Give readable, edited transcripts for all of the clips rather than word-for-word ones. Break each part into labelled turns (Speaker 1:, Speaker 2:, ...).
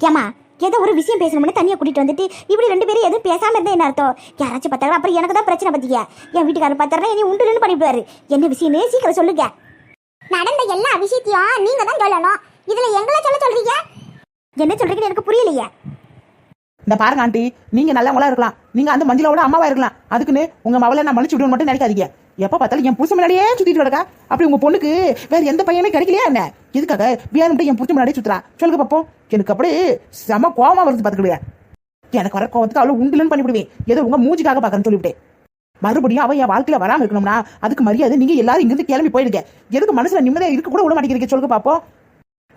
Speaker 1: ஏமா ஏதோ ஒரு விஷயம் பேசணும்னு தனியா கூட்டிட்டு வந்துட்டு இப்படி ரெண்டு பேரும் எதுவும் பேசாம இருந்தா என்ன அர்த்தம்? யாராச்சும் பார்த்தாலும் அப்புறம் எனக்கு தான் பிரச்சனை பத்தியா? என் வீட்டுக்காரர் பார்த்தாருன்னா இனி உண்டுன்னு பண்ணிவிடுவாரு. என்ன விஷயம்னு சீக்கிரம் சொல்லுங்க. நடந்த எல்லா விஷயத்தையும் நீங்க தான் சொல்லணும். இதுல எங்களை சொல்றீங்க? என்ன சொல்றீங்கன்னு எனக்கு புரியலையே.
Speaker 2: இந்த பாருங்க ஆண்டி, நீங்க நல்லவங்களா இருக்கலாம், நீங்க அந்த மஞ்சளோட அம்மாவா இருக்கலாம். அதுக்குன்னு உங்க மவளை நான் மன்னிச்சு விடணும் மட்டும் நினைக்காதீங்க. எப்ப பார்த்தாலும் என் புருஷன் முன்னாடியே சுத்திட்டு கிடக்கா. அப்படி உங்க பொண்ணுக்கு வேற எந்த பையனுமே கிடைக்கலையா என்ன? எதுக்காக பியானுட்டு என் புருஷன் முன்னாடியே சுத்துறா சொல்லுங்க பாப்போம். எனக்கு அப்படியே செம கோவமா வருது பாத்துக்கிடுவேன். எனக்கு வர கோவத்துக்கு அவ்வளவு உண்டுலன்னு பண்ணிவிடுவேன். ஏதோ உங்க மூஞ்சிக்காக பாக்கறேன்னு சொல்லிவிட்டேன். மறுபடியும் அவன் என் வாழ்க்கையில வராம இருக்கணும்னா அதுக்கு மரியாதை நீங்க எல்லாரும் இங்கிருந்து கிளம்பி போயிடுங்க. எதுக்கு மனசுல நிம்மதியா இருக்க கூட விட மாட்டேங்கிறீங்க சொல்லுங்க பாப்போம்.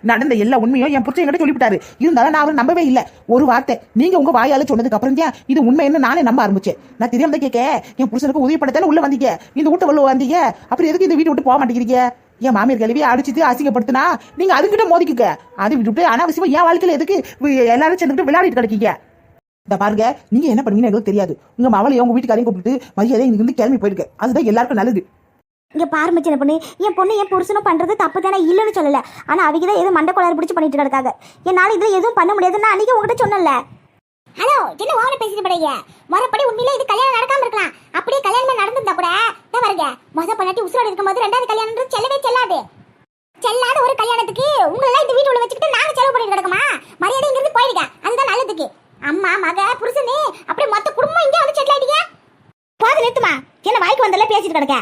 Speaker 2: நடந்த எல்லா உண்மையும் என் புருஷன் என்கிட்ட சொல்லிவிட்டாரு. இருந்தாலும் நான் அவரை நம்பவே இல்லை. ஒரு வார்த்தை நீங்க உங்க வாயால சொன்னதுக்கு அப்புறம் தான் இது உண்மை என்ன நானே நம்ப ஆரம்பிச்சேன். நான் தெரியாம தான் கேட்க என் புருஷனுக்கு உதவி பண்ணத்தானே உள்ள வந்தீங்க, இந்த வீட்டை உள்ள வந்தீங்க. அப்புறம் எதுக்கு இந்த வீட்டை விட்டு போக மாட்டேங்கிறீங்க? என் மாமியார் கல்வியை அடிச்சுட்டு அசிங்கப்படுத்தினா நீங்க அதுக்கிட்ட மோதிக்குங்க. அது விட்டுட்டு அனாவசியமா என் வாழ்க்கையில எதுக்கு எல்லாரும் சேர்ந்துட்டு விளையாடிட்டு கிடைக்கீங்க? இந்த பாருங்க, நீங்க என்ன பண்ணுவீங்கன்னு எங்களுக்கு தெரியாது. உங்க மவளையும் உங்க வீட்டுக்காரையும் கூப்பிட்டு மரியாதை இங்க இருந்து கிளம்பி போயிருக்கு. அதுதான் எல்லாருக்கும் நல்லது.
Speaker 1: இங்க பாருங்க சின்ன பொண்ணு, என் பொண்ணு என் புருஷனும் பண்றது தப்பு தானே, இல்லைன்னு சொல்லல. ஆனா அவங்க தான் எதுவும் மண்டை கோளாறு பிடிச்சு பண்ணிட்டு கிடக்காங்க. என்னால இதுல எதுவும் பண்ண முடியாதுன்னு அன்னைக்கு உங்ககிட்ட சொன்னல. ஹலோ, என்ன ஓவர பேசிட்டு படைங்க? மறுபடி உண்மையில இது கல்யாணம் நடக்காம இருக்கலாம். அப்படியே கல்யாணம் நடந்திருந்தா கூட தான் வருங்க. மொத பண்ணாட்டி உசுரோட இருக்கும்போது ரெண்டாவது கல்யாணம் செல்லவே செல்லாது. செல்லாத ஒரு கல்யாணத்துக்கு உங்களெல்லாம் இந்த வீட்டுல வச்சுக்கிட்டு நாங்க செலவு பண்ணிட்டு கிடக்குமா? மரியாதை இங்கிருந்து போயிடுங்க. அதுதான் நல்லதுக்கு. அம்மா மக புருஷனு அப்படியே மொத்த குடும்பம் இங்கே வந்து செட்டில் ஆயிட்டீங்க. போது நிறுத்துமா, என்ன வாய்க்கு வந்தால பேசிட்டு கிடக்க.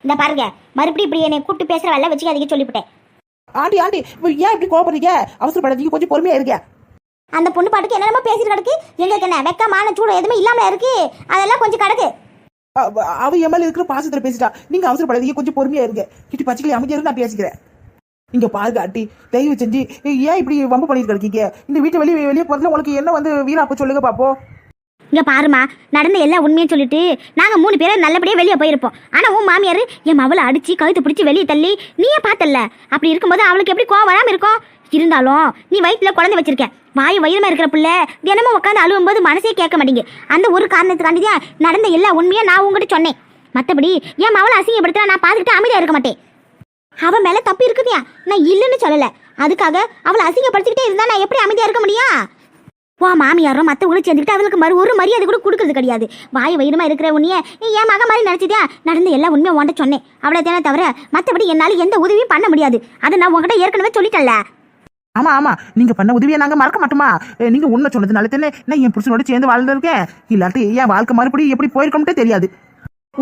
Speaker 1: இந்த பாருங்க, மறுபடியும் இப்படி என்னை கூப்பிட்டு பேசுற வேலை வச்சுக்காதீங்க சொல்லிவிட்டேன்.
Speaker 2: ஆண்டி ஆண்டி ஏன் இப்படி கோபப்படுறீங்க? அவசரப்படாதீங்க, கொஞ்சம் பொறுமையா இருக்க.
Speaker 1: அந்த பொண்ணு பாட்டுக்கு என்னென்னமோ பேசிட்டு கிடக்கு. எங்களுக்கு என்ன வெக்கமான சூடு எதுவுமே இல்லாம இருக்கு? அதெல்லாம் கொஞ்சம் கிடக்கு.
Speaker 2: அவ எம்எல்ஏ இருக்கிற பாசத்துல பேசிட்டா. நீங்க அவசரப்படாதீங்க, கொஞ்சம் பொறுமையா இருங்க. கிட்டி பச்சைக்கிளி அமைதியா இருந்து நான் பேசிக்கிறேன். இங்க பாருங்க ஆண்டி, தயவு செஞ்சு ஏன் இப்படி வம்பு பண்ணிட்டு இருக்கீங்க? இந்த வீட்டை வெளியே போறதுல உங்களுக்கு என்ன வந்து வீணாப்பு சொல்லுங்க பாப்போம்.
Speaker 1: இங்க பாருமா, நடந்த எல்லா உண்மையும் சொல்லிட்டு நாங்க 3 பேரும் நல்லபடியா வெளியே போயிருப்போம். ஆனா உன் மாமியார் என் மவளை அடிச்சு கழுத்து பிடிச்சி வெளியே தள்ளி நீயே பார்த்தல. அப்படி இருக்கும்போது அவளுக்கு எப்படி கோவம் வராம இருக்கும்? இருந்தாலும் நீ வயிற்றுல குழந்தை வச்சிருக்க, வயிறுமா இருக்கிற பிள்ளை தினமும் உட்காந்து அழுவும் போது மனசே கேட்க மாட்டேங்க. அந்த ஒரு காரணத்துக்காண்டிதான் நடந்த எல்லா உண்மையும் நான் உங்ககிட்ட சொன்னேன். மற்றபடி என் மவளை அசிங்கப்படுத்தினா நான் பார்த்துக்கிட்டு அமைதியா இருக்க மாட்டேன். அவன் மேல தப்பு இருக்குதியா, நான் இல்லைன்னு சொல்லல. அதுக்காக அவளை அசிங்கப்படுத்திக்கிட்டே இருந்தா நான் எப்படி அமைதியா இருக்க முடியும்? வா மாமியாரும் மற்றவங்களும் சேர்ந்துக்கிட்டு அவளுக்கு ஒரு மரியாதை கூட கொடுக்கறது கிடையாது. வயிறுமா இருக்கிற உன்னைய என் மக மாதிரி நினைச்சிட்டியா? நடந்த எல்லா உண்மையும் உன்கிட்ட சொன்னேன், அவளை தானே தவிர மற்றபடி என்னால எந்த உதவியும் பண்ண முடியாது. அதை நான் உங்ககிட்ட ஏற்கனவே சொல்லிட்டல.
Speaker 2: ஆமா ஆமா, நீங்க பண்ண உதவியை நாங்க மறக்க மாட்டோமா? நீங்க உண்மை சொன்னதுனால தானே நான் என் புருஷனோட சேர்ந்து வாழ்ந்துருக்கேன். இல்லாட்டி என் வாழ்க்கை மறுபடியும் எப்படி போயிருக்கோம்ட்டே தெரியாது.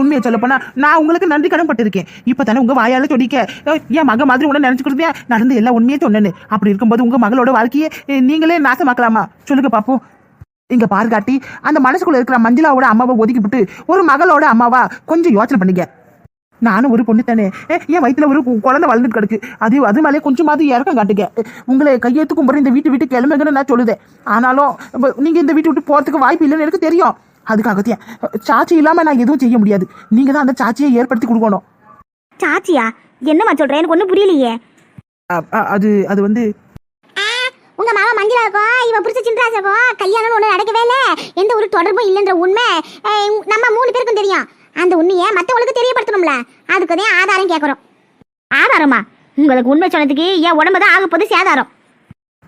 Speaker 2: உண்மையை சொல்ல போனா நான் உங்களுக்கு நன்றி கடன் பட்டிருக்கேன். இப்ப தானே உங்க வாயால சொல்லிக்க என் மக மாதிரி உன்ன நினைச்சுக்கிட்டே நடந்த எல்லா உண்மையே சொன்னேன்னு. அப்படி இருக்கும்போது உங்க மகளோட வாழ்க்கையை நீங்களே நாசமாக்கலாமா சொல்லுங்க பாப்போம். இங்க பாருகாட்டி, அந்த மனசுக்குள்ள இருக்கிற மஞ்சளாவோட அம்மாவை ஒதுக்கிவிட்டு ஒரு மகளோட அம்மாவா கொஞ்சம் யோசனை பண்ணுங்க. நானும் ஒரு பொண்ணு தானே, என் வயிற்றுல ஒரு குழந்தை வளர்ந்துட்டு கிடக்கு. அது மேலே கொஞ்சமாவது இறக்கம் காட்டுங்க. உங்களை கையெழுத்து கும்பிட்ற இந்த வீட்டு கிளம்புங்கன்னு நான் சொல்லுதேன். ஆனாலும் நீங்க இந்த வீட்டு விட்டு போறதுக்கு வாய்ப்பு இல்லைன்னு எனக்கு தெரியும். அதுக்காகத்தியா சாட்சி இல்லாம நான் எதுவும் செய்ய முடியாது. நீங்க தான் அந்த சாட்சியை ஏற்படுத்தி கொடுக்கணும்.
Speaker 1: சாட்சியா? என்னமா சொல்ற? எனக்கு ஒன்றும் புரியலையே.
Speaker 2: அது வந்து
Speaker 1: உங்க மாமா மஞ்சளாக்கும் இவ புடிச்ச சின்ராசாக்கும் கல்யாணம் ஒண்ணு நடக்கவே இல்லை, எந்த ஒரு தொடர்பும் இல்லைன்ற உண்மை நம்ம 3 பேருக்கும் தெரியும். அந்த உண்மையை மற்றவங்களுக்கு தெரியப்படுத்தணும்ல, அதுக்கு தான் ஆதாரம் கேட்குறோம். ஆதாரமா? உங்களுக்கு உண்மை சொன்னதுக்கு என் உடம்பு தான் ஆக போது சேதாரம்.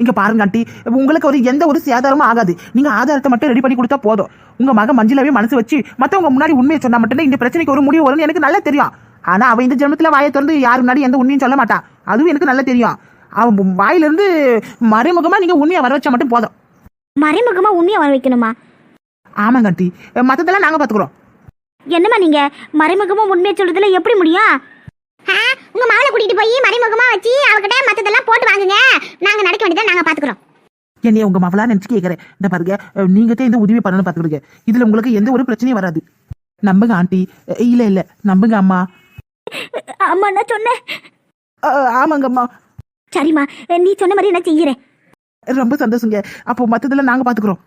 Speaker 2: இங்க பாருங்க ஆண்டி, உங்களுக்கு எந்த ஒரு சேதாரமும் ஆகாது. நீங்க ஆதாரத்தை மட்டும் ரெடி பண்ணி கொடுத்தா போதும். உங்க மக மஞ்சளாவே மனசு வச்சு மத்தவங்க முன்னாடி உண்மையை சொன்னா மட்டும்தான் இந்த பிரச்சனைக்கு ஒரு முடிவு வரும்னு எனக்கு நல்லா தெரியும். ஆனா அவ இந்த ஜென்மத்துல வாயை திறந்து யாரு முன்னாடி எந்த உண்மையும் சொல்ல மாட்டான். அதுவும் எனக்கு நல்லா தெரியும். அவன் வாயிலிருந்து மறைமுகமா நீங்க உண்மையை வர வச்சா மட்டும் போதும்.
Speaker 1: மறைமுகமா உண்மையை வர வைக்கணுமா?
Speaker 2: ஆமாங்க ஆண்டி, மத்ததெல்லாம் நாங்க பாத்துக்கிறோம்.
Speaker 1: என்னம்மா நீங்க மறைமுகமா உண்மையை சொல்றதுல எப்படி முடியும்? உங்க மாலை கூட்டிட்டு போய் மறைமுகமா வச்சு அவகிட்ட மத்ததெல்லாம் போட்டு வாங்குங்க, நாங்க நடக்க வேண்டியதை நாங்க பாத்துக்கிறோம்.
Speaker 2: என்னைய உங்க மவளா நினைச்சு கேட்கறேன். இந்த பாருங்க, நீங்க தான் இந்த உதவி பண்ணணும் பாத்துக்கிடுங்க. இதுல உங்களுக்கு எந்த ஒரு பிரச்சனையும் வராது. நம்புங்க ஆண்டி. இல்ல நம்புங்க அம்மா.
Speaker 1: அம்மா நான் சொன்னேன்.
Speaker 2: ஆமாங்க அம்மா.
Speaker 1: சரிம்மா, நீ சொன்ன மாதிரி நான் செய்யறேன்.
Speaker 2: ரொம்ப சந்தோஷங்க. அப்போ மத்ததெல்லாம் நாங்க பாத்துக்கிறோம்.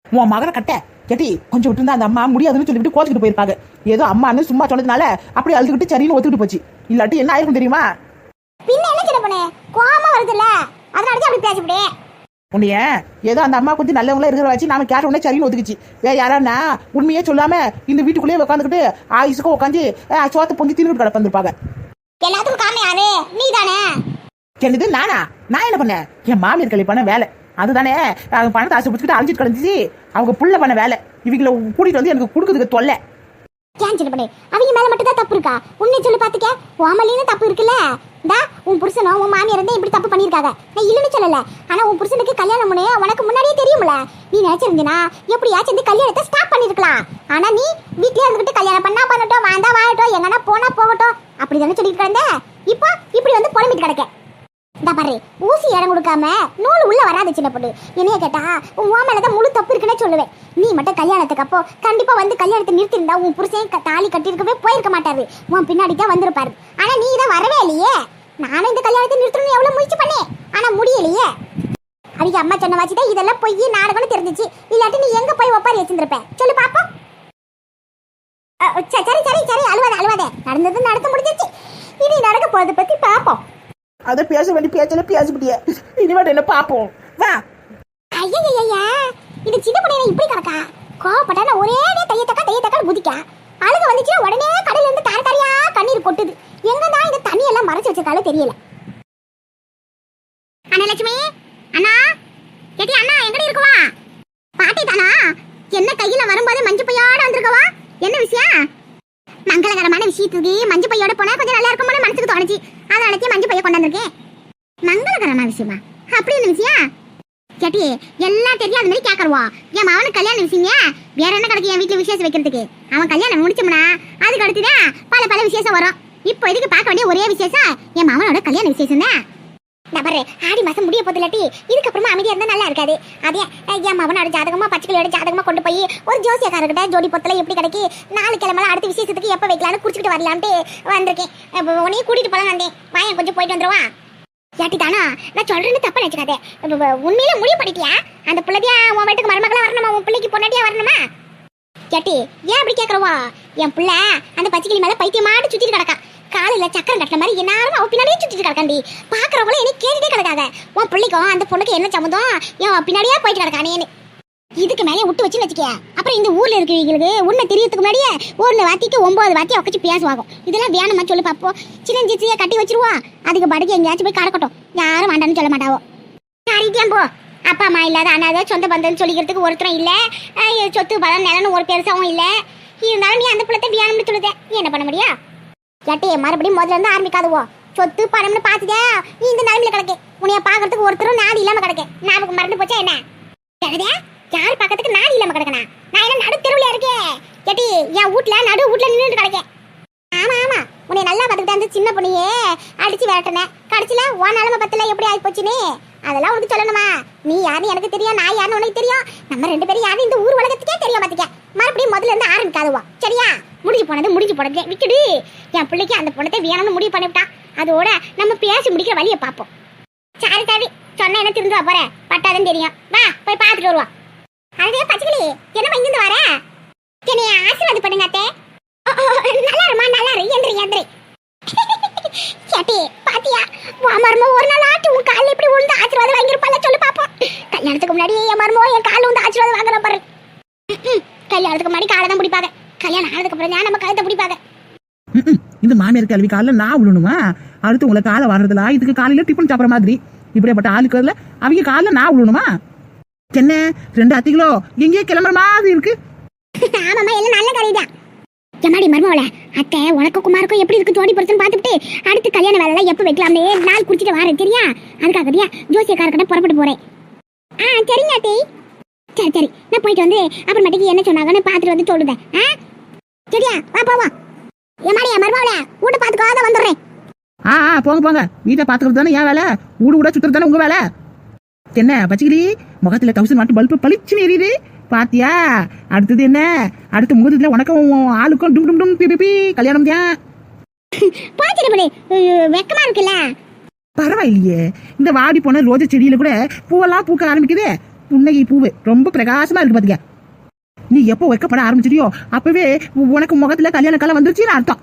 Speaker 2: உன் மகனை கட்ட கேட்டி கொஞ்சம் விட்டு இருந்தா அந்த அம்மா முடியாதுன்னு சொல்லிட்டு கோச்சுக்கிட்டு போயிருப்பாங்க. ஏதோ அம்மான்னு சும்மா சொன்னதுனால அப்படி அழுதுகிட்டு சரின்னு ஒத்துக்கிட்டு போச்சு. இல்லாட்டி என்ன ஆயிருக்கும் தெரியுமா?
Speaker 1: பின்ன என்ன சொல்ல போனே, கோவமா வருதுல்ல, அதனால தான் அப்படி பேசிவிட்டே.
Speaker 2: உன்னைய ஏதோ அந்த அம்மா கொஞ்சம் நல்லவங்களா இருக்கிற வச்சு நாம கேட்ட உடனே சரின்னு ஒத்துக்குச்சு. யாரான்னா உண்மையே சொல்லாம இந்த வீட்டுக்குள்ளேயே உட்காந்துக்கிட்டு ஆயுசுக்கும் உட்காந்து சோத்தை பொங்கி தின்னுட்டு கிடப்பந்திருப்பாங்க.
Speaker 1: எல்லாத்துக்கும் காரணம் யாரு? நீ தானே.
Speaker 2: என்னது நானா? நான் என்ன பண்ணேன்? என் மாமியார் கல்வி பண்ண வேலை அதுதானே. அவங்க பணத்தை ஆசைப்பட்டுக்கிட்டு அழிஞ்சிட்டு கழிஞ்சி அவங்க புள்ள பண்ண வேலை. இவங்களை கூட்டிட்டு வந்து எனக்கு கொடுக்குறதுக்கு தொல்லை.
Speaker 1: ஏன் சின்ன பண்ணு, அவங்க மேல மட்டும் தான் தப்பு இருக்கா? உன்னை சொல்லி பாத்துக்க, உன் தப்பு இருக்குல்ல. டா, உன் புருஷனும் உன் மாமியார் இருந்தா இப்படி தப்பு பண்ணிருக்காங்க. நான் இல்லன்னு சொல்லல, ஆனா உன் புருஷனுக்கு கல்யாணம் பண்ணே உனக்கு முன்னாடியே தெரியும்ல. நீ நினைச்சிருந்தீனா எப்படியாச்சும் இந்த கல்யாணத்தை ஸ்டாப் பண்ணிருக்கலாம். ஆனா நீ வீட்லயே இருந்துகிட்டு கல்யாணம் பண்ணா பண்ணட்டும், வாண்டா வாழட்டும், எங்கன்னா போனா போகட்டும் அப்படிதானே சொல்லிட்டு கிடந்த. இப்போ இப்படி வந்து புலம்பிட்டு கிடக்க. இந்த பாரு, ஊசி இடம் கொடுக்காம நூல் உள்ள வராது சின்ன பொண்ணு. என்னைய கேட்டா உன் மேலதான் முழு தப்பு இருக்குன்னு சொல்லுவேன். நீ மட்டும் கல்யாணத்துக்கு அப்போ கண்டிப்பா வந்து கல்யாணத்தை நிறுத்திருந்தா உன் புருஷன் தாலி கட்டியிருக்கவே போயிருக்க மாட்டாரு, உன் பின்னாடி தான் வந்திருப்பாரு. ஆனா நீ தான் வரவே இல்லையே. நானும் இந்த கல்யாணத்தை நிறுத்தணும்னு எவ்வளவு முயற்சி பண்ணேன், ஆனா முடியலையே. அவங்க அம்மா சொன்ன வச்சுதான் இதெல்லாம் பொய் நாடகம்னு தெரிஞ்சிச்சு. இல்லாட்டி நீ எங்க போய் ஒப்பாரி வச்சிருந்திருப்ப சொல்லு பாப்போம். சரி சரி சரி, அழுவாதே. நடந்தது நடக்க முடிஞ்சிச்சு. இனி நடக்க போறதை பத்தி பாப்போம்.
Speaker 2: அதை பேச வேண்டிய பேச்சல பேசப்படியா? இனிமேட்டு என்ன பாப்போம் வா.
Speaker 1: ஐயா, இது சின்ன பொண்ணு இப்படி கிடக்கா? கோவப்பட்டா ஒரே தையத்தக்கா குதிக்கா. அழுக வந்துச்சுன்னா உடனே கடையில இருந்து தாரியா கண்ணீர் கொட்டுது. எங்கதான் இந்த தண்ணி எல்லாம் மறைச்சு வச்சிருக்காலும் தெரியல. அண்ணா லட்சுமி, அண்ணா கேட்டி, அண்ணா எங்கடி இருக்குவா? பாட்டி தானா? என்ன கையில வரும்போது மஞ்சள் பையோட வந்திருக்கவா? என்ன விஷயம்? மங்களகரமான விஷயத்துக்கு மஞ்சள் பையோட போனா கொஞ்சம் நல்லா இருக்கும் போல மனசுக்கு தோணுச்சு. அதை அழைச்சி மஞ்சள் பைய கொண்டு வந்திருக்கேன். மங்களகரமான விஷயமா? அப்படி என்ன விஷயம் கேட்டி? எல்லாம் தெரியாத மாதிரி கேட்கறவா? என் அவனுக்கு கல்யாண விஷயங்க வேற என்ன கிடக்கு என் வீட்டுல விசேஷம் வைக்கிறதுக்கு? அவன் கல்யாணம் முடிச்சோம்னா அதுக்கு அடுத்துதான் பல விசேஷம் வரும். இப்போ இதுக்கு பார்க்க வேண்டிய ஒரே விசேஷம் என் மாவனோட கல்யாண விசேஷம் தான். நபரு ஆடி மாசம் முடிய போது இல்லாட்டி இதுக்கப்புறமா அமைதியா இருந்தா நல்லா இருக்காது. அதே என் மவனோட ஜாதகமா பச்சைக்கிளியோட ஜாதகமா கொண்டு போய் ஒரு ஜோசியக்காரர்கிட்ட ஜோடி பொத்தல எப்படி கிடைக்கி 4 கிழமை அடுத்த விசேஷத்துக்கு எப்ப வைக்கலான்னு குடிச்சிட்டு வரலான்ட்டு வந்திருக்கேன். உன்னையும் கூட்டிட்டு போலாம் வந்தேன். வாயன் கொஞ்சம் போயிட்டு வந்துருவா. ஏட்டி தானா, நான் சொல்றேன்னு தப்பா நினைச்சுக்காதே. உண்மையில முடிவு பண்ணிட்டியா? அந்த பிள்ளையா உன் வீட்டுக்கு மருமகளா வரணுமா? உன் பிள்ளைக்கு பொண்டாட்டியா வரணுமா? கேட்டி ஏன் அப்படி கேட்கறவா? என் பிள்ளை அந்த பச்சைக்கிளி மேல பைத்தியமாட்டு சுத்திட்டு கிடக்கா. காலையில சக்கரம் கட்டின மாதிரி எல்லாரும் அவ பின்னாடியே சுத்திட்டு கிடக்காண்டி. பாக்குறவங்களும் என்ன கேட்டுட்டே கிடக்காத. உன் பிள்ளைக்கும் அந்த பொண்ணுக்கு என்ன சம்மந்தம்? என் பின்னாடியே போயிட்டு கிடக்கானேன்னு இதுக்கு மேலே விட்டு வச்சுன்னு வச்சுக்க. அப்புறம் இந்த ஊர்ல இருக்கிறவங்களுக்கு உன்னை தெரியறதுக்கு முன்னாடியே 1 வாத்திக்கு 9 வாத்தியை உக்கச்சு பேசுவாங்க. இதெல்லாம் வேணுமா சொல்லு பாப்போம். சின்னஞ்சிச்சியை கட்டி வச்சிருவா. அதுக்கு படுக்க எங்கேயாச்சும் போய் கடக்கட்டும். யாரும் வேண்டான்னு சொல்ல மாட்டாவோ. சரித்தியம் போ. அப்பா அம்மா இல்லாத அண்ணாத சொந்த பந்தம் சொல்லிக்கிறதுக்கு ஒருத்தரும் இல்ல. சொத்து பலம் நிலன்னு ஒரு பெருசாவும் இல்ல. இருந்தாலும் நீ அந்த பிள்ளத்தை வேணும்னு சொல்லுத. என்ன பண்ண முடியா? கேட்டே மறுபடியும் முதல்ல இருந்து ஆரம்பிக்காதுவோ. சொத்து பணம்னு பாத்துதே நீ இந்த நிலைமையில கிடக்கு. உன்னைய பாக்குறதுக்கு ஒருத்தரும் நாடு இல்லாம கிடக்கு. ஞாபகம் மறந்து போச்சா என்ன? யாரு பக்கத்துக்கு நாடு இல்லாம கிடக்கனா? நான் என்ன நடு தெருவுல இருக்கேன் கேட்டி? என் வீட்டுல நின்றுட்டு கிடக்கேன். ஆமா உன்னை நல்லா பார்த்துக்கிட்டு அந்த சின்ன பொண்ணையே அடிச்சு விரட்டினேன். கடைசியில உன் நிலைமை பத்தில எப்படி ஆகி போச்சுன்னு அதெல்லாம் உனக்கு சொல்லணுமா? நீ யாருன்னு எனக்கு தெரியும், நான் யாருன்னு உனக்கு தெரியும். நம்ம 2 பேரும் யாரும் இந்த ஊர் உலகத்துக்கே தெரியும். பாத்துக்க மறுபடியும் முதல்ல இருந்து ஆரம்பிக்காதுவா சரியா? முடிஞ்சு போனது விட்டுடு. என் பிள்ளைக்கு அந்த பொண்ணத்தை வேணும்னு முடிவு பண்ணிவிட்டான். அதோட நம்ம பேசி முடிக்கிற வழியை பார்ப்போம். சரி சொன்ன என்ன திருந்துவா போற? பட்டாதான் தெரியும். வா போய் பார்த்துட்டு வருவா. அதே பச்சைக்கிளி என்னமா இங்கிருந்து வர? என்னைய ஆசீர்வாதம் பண்ணுங்க அத்தை. நல்லா இரு எந்திரி. கேட்டி பாத்தியா உன் மருமோ ஒரு நாள் ஆட்டு உன் காலில் இப்படி விழுந்து ஆசீர்வாதம் வாங்கிருப்பால சொல்லு பாப்போம். கல்யாணத்துக்கு முன்னாடி என் மருமோ என் காலில் வந்து ஆசீர்வாதம் வாங்குற பாரு. கல்யாணத்துக்கு முன்னாடி காலை தான் பிடிப்பாங்க. கல்யாணம் ஆனதுக்கு அப்புறம் தான் நம்ம கழுத்தை பிடிப்பாங்க.
Speaker 2: இந்த மாமியார் கல்வி காலில் நான் விழணுமா? அடுத்து உங்களை காலை வர்றதுல இதுக்கு காலையில டிஃபன் சாப்பிட்ற மாதிரி இப்படியாப்பட்ட ஆளுக்குல அவங்க காலில் நான் விழணுமா? என்ன 2 அத்திகளோ எங்கேயே கிளம்புற மாதிரி இருக்கு.
Speaker 1: ஆமாமா எல்லாம் நல்ல கரைதான். எம்மாடி மருமவள அத்தை உனக்கு குமாருக்கும் எப்படி இருக்கு ஜோடி பொருத்தம் பார்த்துட்டு அடுத்து கல்யாண வேலை எப்ப வைக்கலாம்னு நாள் குடிச்சிட்டு வரேன் சரியா? அதுக்காகதியா ஜோசியக்காரர்கிட்ட புறப்பட்டு போறேன். சரிங்க அத்தை. சரி நான் போயிட்டு வந்து அப்புறமேட்டுக்கு என்ன சொன்னாங்கன்னு பார்த்துட்டு வந்து சொல்லுதேன். சரியா? வா போவா. எம்மாடி மருமவள வீட்டை பார்த்துக்காத வந்துடுறேன்.
Speaker 2: போங்க வீட்டை பார்த்துக்கிறது தானே என் வேலை. ஊட சுத்துறது தானே உங்க வேலை. என்ன பச்சைக்கிளி முகத்துல 1000 வாட் பல்பு பளிச்சுன்னு எரியுது பாத்தியா? அடுத்தது என்ன? அடுத்த முகத்துல உனக்கும் ஆளுக்கும் டும் டும் டும் பி கல்யாணம் தான்.
Speaker 1: வெக்கமா இருக்குல்ல?
Speaker 2: பரவாயில்லையே. இந்த வாடி போன ரோஜா செடியில கூட பூவெல்லாம் பூக்க ஆரம்பிக்குது. புன்னகை பூவு ரொம்ப பிரகாசமா இருக்கு பாத்தியா? நீ எப்போ வெக்கப்பட ஆரம்பிச்சிட்டியோ அப்பவே உனக்கு முகத்துல கல்யாண காலம் வந்துருச்சுன்னு அர்த்தம்.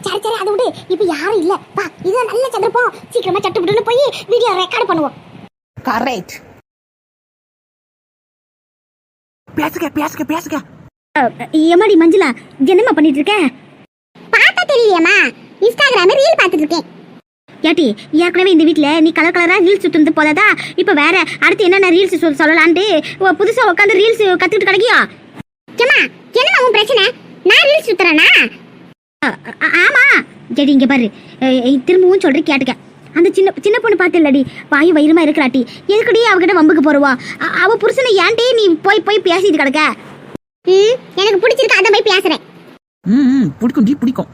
Speaker 1: சரி அதை விடு. இப்ப யாரும் இல்ல பா. இதுதான் நல்ல சந்தர்ப்பம். சீக்கிரமா சட்டுப்புட்டுன்னு போய் வீடியோ ரெக்கார்ட் பண்ணுவோம்.
Speaker 2: கரெக்ட். பேசுக.
Speaker 1: எம்மாடி மஞ்சுளா என்னம்மா பண்ணிட்டு இருக்க? பார்த்தா தெரியலையாமா? இன்ஸ்டாகிராம்ல ரீல் பார்த்துட்டு இருக்கேன். ஏட்டி ஏற்கனவே இந்த வீட்ல நீ கலர் கலரா ரீல்ஸ் சுத்துறது போதாதா இப்ப வேற அடுத்து என்னென்ன ரீல்ஸ் சொல்லலான்ட்டு புதுசா உட்காந்து ரீல்ஸ் கத்துக்கிட்டு கிடைக்கியா? ஏமா என்னமா உன் பிரச்சனை? நான் ரீல்ஸ் சுத்துறேனா? ஆமா ஜெடி இங்க பாரு, திரும்பவும் சொல்றேன் கேட்டுக்க. அந்த சின்ன சின்ன பொண்ணு பார்த்து இல்லடி வாயு வயிறுமா இருக்கிறாட்டி எதுக்கடி அவகிட்ட வம்புக்கு போறவா? அவ புருஷனை ஏன்டி நீ போய் போய் பேசிட்டு கிடக்க? எனக்கு பிடிச்சிருக்கு அதான் போய் பேசுறேன்.
Speaker 2: பிடிக்கும் டி பிடிக்கும்.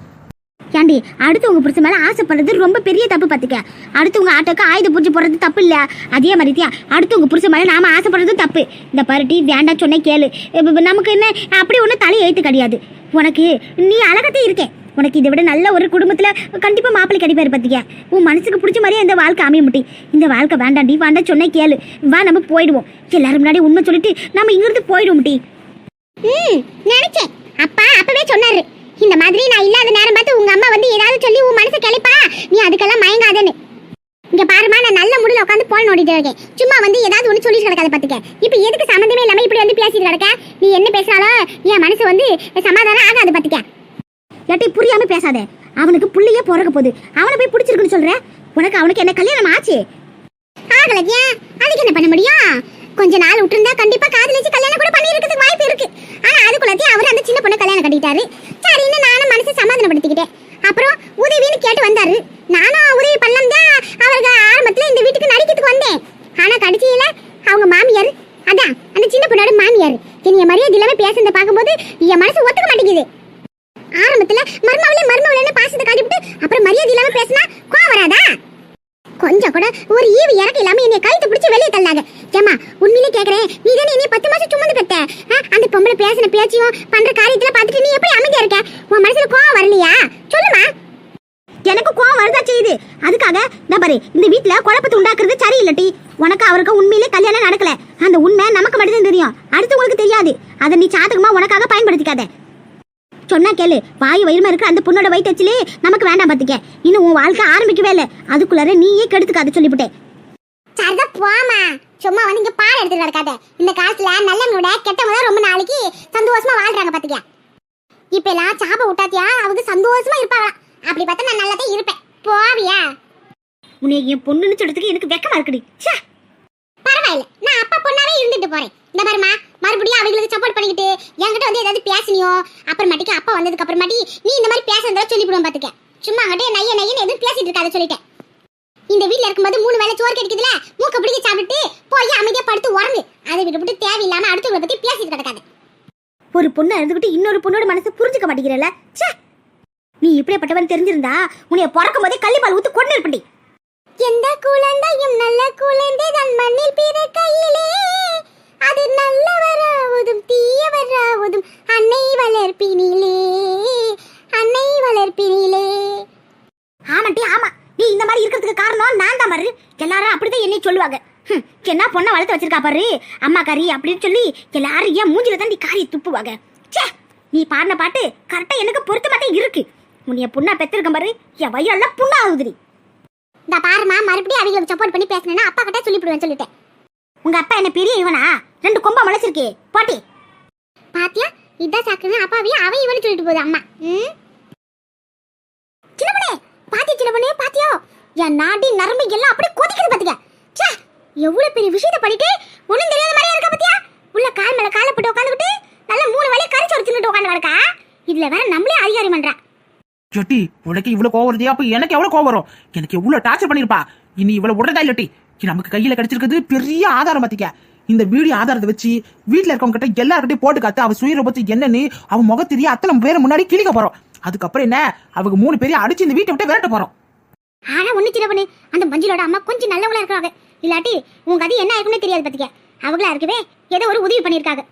Speaker 1: ஏண்டி அடுத்து உங்க புருஷன் மேல ஆசைப்படுறது ரொம்ப பெரிய தப்பு பாத்துக்க. அடுத்து உங்க ஆட்டோக்கு ஆயுத பூஜை போடுறது தப்பு இல்ல, அதே மாதிரியா அடுத்து உங்க புருஷன் மேல நாம ஆசைப்படுறது தப்பு. இந்த பருட்டி வேண்டாம் சொன்ன கேளு. நமக்கு என்ன அப்படி ஒண்ணு தலை எழுத்து கிடையாது. உனக்கு நீ அழகத்தே இருக்கேன், உனக்கு இதை விட நல்ல ஒரு குடும்பத்துல கண்டிப்பா மாப்பிள்ளை கிடைப்பாரு பாத்திக்க. உன் மனசுக்கு பிடிச்ச மாதிரியே இந்த வாழ்க்கை அமைய முட்டி. இந்த வாழ்க்கை வேண்டாண்டி வேண்டாம் சொன்ன கேளு. வா நம்ம போயிடுவோம். எல்லாரும் முன்னாடி உண்மை சொல்லிட்டு நம்ம இங்கிருந்து போயிடுவோம் முட்டி. நினைச்சேன் அப்பா அப்பவே சொன்னாரு இந்த மாதிரி நான் இல்லாத நேரம் பார்த்து உங்க அம்மா வந்து ஏதாவது சொல்லி உன் மனசை கிளப்பா நீ அதுக்கெல்லாம் மயங்காதன்னு. இங்க பாருமா நான் நல்ல முடியல உட்காந்து போன் நோண்டிட்டு இருக்கேன். சும்மா வந்து ஏதாவது ஒண்ணு சொல்லிட்டு கிடக்காத பாத்துக்க. இப்ப எதுக்கு சம்மந்தமே இல்லாம இப்படி வந்து பேசிட்டு கிடக்க? நீ என்ன பேசினாலும் என் மனசு வந்து சமாதானம் ஆகாது பாத்துக்க. இல்லாட்டி புரியாம பேசாத. அவனுக்கு புள்ளையே பிறக்க போகுது, அவனை போய் பிடிச்சிருக்குன்னு சொல்ற. உனக்கு அவனுக்கு என்ன கல்யாணம் ஆச்சு? ஆகலையா? அதுக்கு என்ன பண்ண முடியும்? கொஞ்ச நாள் விட்டுருந்தா கண்டிப்பா காதலிச்சு கல்யாணம் கூட பண்ணி இருக்கிறதுக்கு வாய்ப்பு இருக்கு. ஆனா அதுக்குள்ளதே அவர் அந்த சின்ன பொண்ணு கல்யாணம் கட்டிட்டாரு. சரின்னு நானும் மனசை சமாதானப்படுத்திக்கிட்டேன். அப்புறம் உதவின்னு கேட்டு வந்தாரு. நானும் உதவி பண்ணலாம் தான் அவருக்கு ஆரம்பத்துல இந்த வீட்டுக்கு நடிக்கிறதுக்கு வந்தேன். ஆனா கடைசியில அவங்க மாமியார், அதான் அந்த சின்ன பொண்ணோட மாமியார் என்னைய மரியாதை இல்லாம பேசுறத பார்க்கும்போது என் மனசு ஒத்துக்க மாட்டேங்குது. ஆரம்பத்துல மர்மவளேன்னு பாசத்தை காட்டிவிட்டு அப்புறம் மரியாதை இல்லாம பேசினா கோவம் வராதா? கொஞ்சம் கூட ஒரு ஈவு இறக்க இல்லாம என்னை கழுத்து பிடிச்சி வெளியே தள்ளாங்க. ஏமா உண்மையிலே கேக்குறேன், நீ தானே என்னை 10 மாசம் சுமந்து பெத்த. அந்த பொம்பளை பேசின பேச்சையும் பண்ற காரியத்துல பார்த்துட்டு நீ எப்படி அமைதியா இருக்க? உன் மனசுல கோவம் வரலையா? சொல்லுமா. எனக்கு கோவம் வரதா செய்யுது. அதுக்காக நான் பாரு இந்த வீட்டுல குழப்பத்தை உண்டாக்குறது சரியில்லட்டி. உனக்கு அவருக்கு உண்மையிலே கல்யாணம் நடக்கல. அந்த உண்மை நமக்கு மட்டும்தான் தெரியும், அடுத்தவங்களுக்கு தெரியாது. அதை நீ சாதகமா உனக்காக பயன்படுத்திக்காத. சொன்னா கேளு. வாயு வயிறுமா இருக்கிற அந்த பொண்ணோட வயிற்றுச்சிலே நமக்கு வேண்டாம் பாத்துக்க. இன்னும் உன் வாழ்க்கை ஆரம்பிக்கவே இல்லை, அதுக்குள்ளார நீயே கெடுத்துக்காத சொல்லிவிட்டேன். சரிதா போமா, சும்மா வந்து இங்க பால் எடுத்துட்டு கிடக்காத. இந்த காலத்துல நல்லவங்களோட கெட்டவங்க தான் ரொம்ப நாளைக்கு சந்தோஷமா வாழ்றாங்க பாத்துக்க. இப்ப எல்லாம் சாப விட்டாத்தியா அவங்க சந்தோஷமா இருப்பாங்க. அப்படி பார்த்தா நான் நல்லாதான் இருப்பேன். போவியா? உன்னை என் பொண்ணுன்னு சொல்றதுக்கு எனக்கு வெக்கமா இருக்குடி. பரவாயில்ல, நான் அப்பா பொண்ணாவே இருந்துட்டு போறேன். இந்த பாருமா, மறுபடியும் அவங்களுக்கு சப்போர்ட் பண்ணிக்கிட்டு என்கிட்ட வந்து ஏதாவது பேசினியோ அப்புறமாட்டிக்கு அப்பா வந்ததுக்கு அப்புறமாட்டி நீ இந்த மாதிரி பேசுறதா சொல்லிவிடுவோம் பாத்துக்க. சும்மா அங்கிட்டே நையன்னு எதுவும் பேசிட்டு இருக்காத சொல்லிட்டேன். இந்த வீட்டுல இருக்கும்போது 3 வேளை சோறு கிடைக்குதுல, மூக்க பிடிக்க சாப்பிட்டு போய் அமைதியா படுத்து உறங்கு. அதை விட்டு தேவையில்லாம அடுத்தவங்களை பத்தி பேசிட்டு கிடக்காத. ஒரு பொண்ணு இருந்துகிட்டு இன்னொரு பொண்ணோட மனசை புரிஞ்சுக்க மாட்டேங்கிறல. நீ இப்படிப்பட்டவன் தெரிஞ்சிருந்தா உன்னைய பிறக்கும் போதே கள்ளிப்பால் ஊத்து கொண்டு இருப்பண்டி. எந்த குழந்தையும் நல்ல குழந்தை தன் மண்ணில் பிறக்கையிலே அது நல்லவராவதும் தீயவராவதும் அன்னை வளர்ப்பினிலே, அன்னை வளர்ப்பினிலே. ஆமாட்டி ஆமா, நீ இந்த மாதிரி இருக்கிறதுக்கு காரணம் நான் தான் பாரு. எல்லாரும் அப்படிதான் என்னை சொல்லுவாங்க. என்ன பொண்ணை வளர்த்து வச்சிருக்கா பாரு அம்மா கறி அப்படின்னு சொல்லி எல்லாரும் ஏன் மூஞ்சில தான் நீ காரியை துப்புவாங்க. நீ பாடின பாட்டு கரெக்டா எனக்கு பொறுத்த மாட்டே இருக்கு. உன்னைய பொண்ணா பெற்றிருக்க பாரு, என் வயிறெல்லாம் புண்ணா ஆகுதுடி. இந்த பாருமா, மறுபடியும் அவங்களுக்கு சப்போர்ட் பண்ணி பேசினா அப்பா கிட்ட சொல்லிவிடுவேன் சொல்லிட்டேன். உங்க அப்பா என்ன பெரிய இவனா? 2 கொம்பா முளைச்சிருக்கே பாட்டி. பாத்தியா, இதான் சாக்குன்னு அப்பாவையும் அவன் இவனு சொல்லிட்டு போகுது அம்மா. சின்ன பொண்ணே பாத்தியா, சின்ன பொண்ணே பாத்தியோ என் நாடி நரம்பு எல்லாம் அப்படியே கொதிக்குது பாத்துக்க. எவ்வளவு பெரிய விஷயத்தை பண்ணிட்டு ஒண்ணும் தெரியாத மாதிரியா இருக்கா பாத்தியா? உள்ள கால் மேல காலை போட்டு உட்காந்துக்கிட்டு நல்ல 3 வேளையை கறிச்சு வச்சுட்டு உட்காந்து கிடக்கா. இதுல வேற நம்மளே அதிகாரி பண்றா.
Speaker 2: ஜொட்டி உனக்கு இவ்வளவு கோவம் வருது, அப்ப எனக்கு எவ்வளவு கோவம் வரும்? எனக்கு எவ்வளவு டார்ச்சர் பண்ணிருப்பா. இனி இவ்வளவு விடுறதா இல்லட்டி. நமக்கு கையில கிடைச்சிருக்கிறது பெரிய ஆதாரம் பாத்திக்க. இந்த வீடியோ ஆதாரத்தை வச்சு வீட்டுல இருக்கவங்க கிட்ட எல்லார்கிட்டையும் போட்டு காத்து அவ சுயரூபத்து என்னன்னு அவன் முகத்தெரிய அத்தனை பேரை முன்னாடி கிளிக்க போறோம். அதுக்கப்புறம் என்ன, அவங்க 3 பேரையும் அடிச்சு இந்த வீட்டை விட்டு விரட்ட போறோம். ஆனா ஒண்ணு சின்ன பண்ணு, அந்த மஞ்சளோட அம்மா கொஞ்சம் நல்லவங்களா இருக்காங்க. இல்லாட்டி உங்க கதை என்ன இருக்குன்னு தெரியாது பாத்திக்க. அவங்களா இருக்கவே ஏதோ ஒரு உதவி பண்ணிருக்காங்க.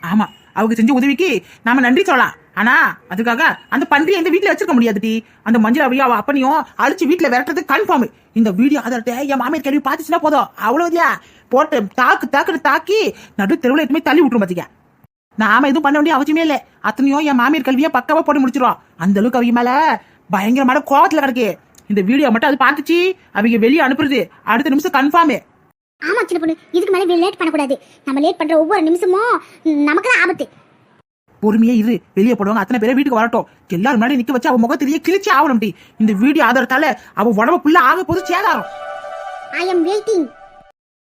Speaker 2: ஆமா, அவங்க செஞ்ச உதவிக்கு நாம நன்றி சொல்லலாம். ஆனா அதுக்காக அந்த பன்றியை இந்த வீட்டுல வச்சிருக்க முடியாது. அந்த மஞ்சளாவையும் அவ அப்பனையும் அழிச்சு வீட்டுல விரட்டுறது கன்ஃபார்ம். இந்த வீடியோ ஆதாரத்தை என் மாமியார் கேள்வி பாத்துச்சுன்னா போதும், அவ்வளவுதியா போட்டு தாக்குன்னு தாக்கி நடு தெருவுல எதுவுமே தள்ளி விட்டுரும் பாத்தீங்க. நாம எதுவும் பண்ண வேண்டிய அவசியமே இல்லை. அத்தனையும் என் மாமியார் கல்வியை பக்காவா போட்டு முடிச்சிருவோம். அந்த அளவுக்கு அவங்க மேல பயங்கரமான கோவத்துல கிடக்கு. இந்த வீடியோ மட்டும் அது பாத்துச்சு அவங்க வெளியே அனுப்புறது அடுத்த நிமிஷம் கன்ஃபார்மே. ஆமா சின்ன பொண்ணு, இதுக்கு மேல லேட் பண்ணக்கூடாது. நம்ம லேட் பண்ற ஒவ்வொரு நிமிஷமும் நமக்கு தான் ஆபத்து. பொறுமையே இரு, வெளியே போடுவாங்க, அத்தனை பேரை வீட்டுக்கு வரட்டும், எல்லாரும் முன்னாடி நிக்க வச்சு அவ முகத்திலேயே கிழிச்சு ஆகணும் டி. இந்த வீடியோ ஆதாரத்தால அவ உடம்பு புள்ள ஆக போது சேதாரம்.
Speaker 1: I am waiting.